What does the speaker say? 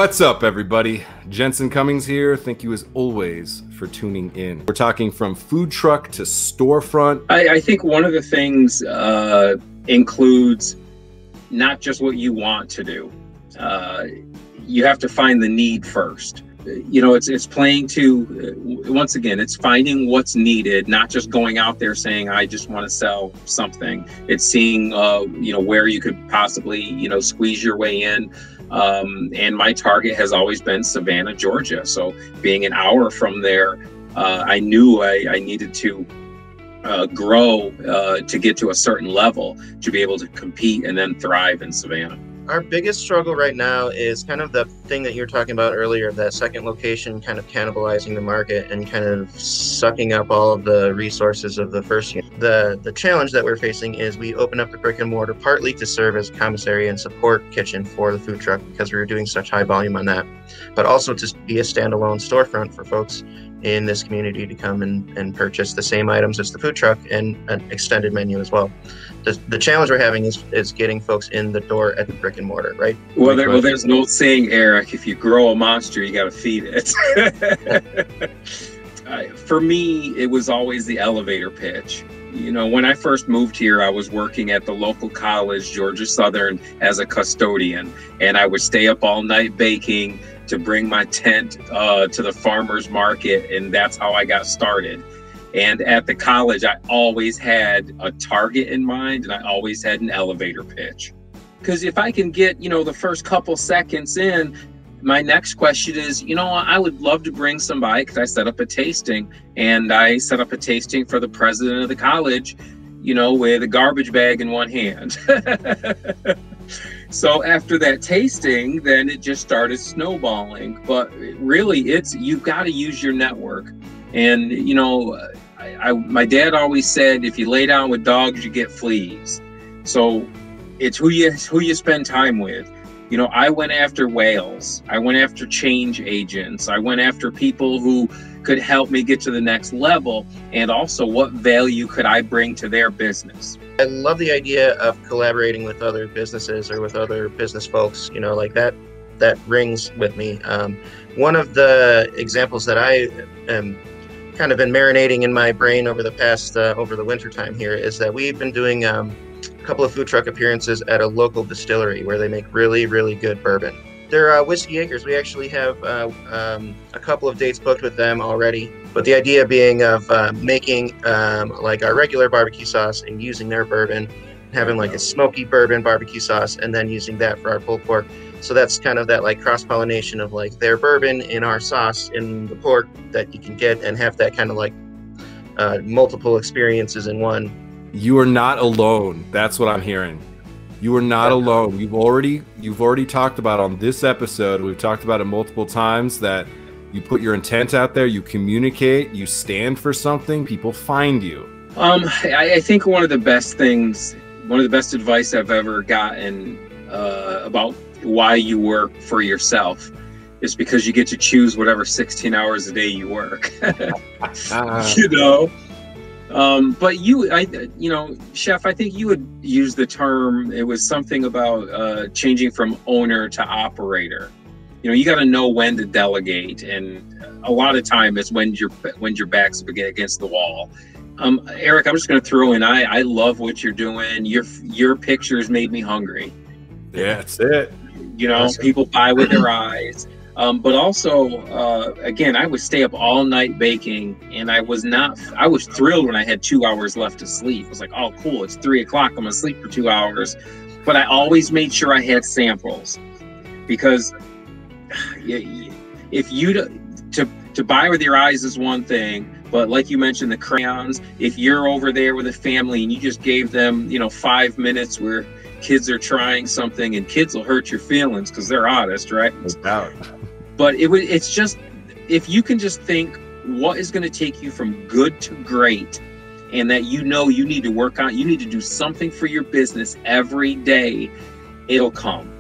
What's up, everybody? Jensen Cummings here. Thank you as always for tuning in. We're talking from food truck to storefront. I think one of the things includes not just what you want to do. You have to find the need first. You know, it's playing to, once again, it's finding what's needed, not just going out there saying, I just want to sell something. It's seeing, you know, where you could possibly, you know, squeeze your way in. And my target has always been Savannah, Georgia. So being an hour from there, I knew I needed to grow to get to a certain level to be able to compete and then thrive in Savannah. Our biggest struggle right now is kind of the thing that you were talking about earlier, that second location kind of cannibalizing the market and kind of sucking up all of the resources of the first unit. The challenge that we're facing is we open up the brick and mortar partly to serve as commissary and support kitchen for the food truck because we were doing such high volume on that, but also to be a standalone storefront for folks in this community to come and purchase the same items as the food truck and an extended menu as well. The challenge we're having is getting folks in the door at the brick and mortar, right? Well, there's an old saying, Eric, if you grow a monster, you got to feed it. For me, it was always the elevator pitch. You know, when I first moved here, I was working at the local college, Georgia Southern, as a custodian, and I would stay up all night baking to bring my tent to the farmer's market, and that's how I got started. And at the college, I always had a target in mind, and I always had an elevator pitch. Because if I can get, you know, the first couple seconds in, my next question is, you know, I would love to bring somebody, because I set up a tasting, and I set up a tasting for the president of the college, you know, with a garbage bag in one hand. So after that tasting, then it just started snowballing. But really, you've got to use your network. And, you know, my dad always said, if you lay down with dogs, you get fleas. So it's who you spend time with. You know, I went after whales. I went after change agents. I went after people who could help me get to the next level. And also, what value could I bring to their business? I love the idea of collaborating with other businesses or with other business folks, you know, like that rings with me. One of the examples that I am kind of been marinating in my brain over the winter time here is that we've been doing a couple of food truck appearances at a local distillery where they make really, really good bourbon. They're whiskey acres. We actually have a couple of dates booked with them already, but the idea being of making like our regular barbecue sauce and using their bourbon, having like a smoky bourbon barbecue sauce, and then using that for our pulled pork. So that's kind of that like cross-pollination of like their bourbon in our sauce in the pork that you can get and have that kind of like multiple experiences in one. You are not alone. That's what I'm hearing. You are not alone. You've already talked about on this episode, we've talked about it multiple times, that you put your intent out there, you communicate, you stand for something, people find you. I think one of the best advice I've ever gotten about why you work for yourself is because you get to choose whatever 16 hours a day you work. You know? But you know, Chef, I think you would use the term, it was something about changing from owner to operator. You know, you got to know when to delegate, and a lot of time is when your back's against the wall. Eric, I'm just going to throw in, I love what you're doing. Your pictures made me hungry. Yeah, that's it. You know, awesome. People buy with their eyes. But also, again, I would stay up all night baking, and I was thrilled when I had 2 hours left to sleep. I was like, oh, cool, it's 3 o'clock, I'm gonna sleep for 2 hours. But I always made sure I had samples, because if to buy with your eyes is one thing, but like you mentioned, the crayons, if you're over there with a family and you just gave them, you know, 5 minutes where kids are trying something, and kids will hurt your feelings because they're honest, right? But it's just, if you can just think what is going to take you from good to great, and that you know you need to work on, you need to do something for your business every day, it'll come.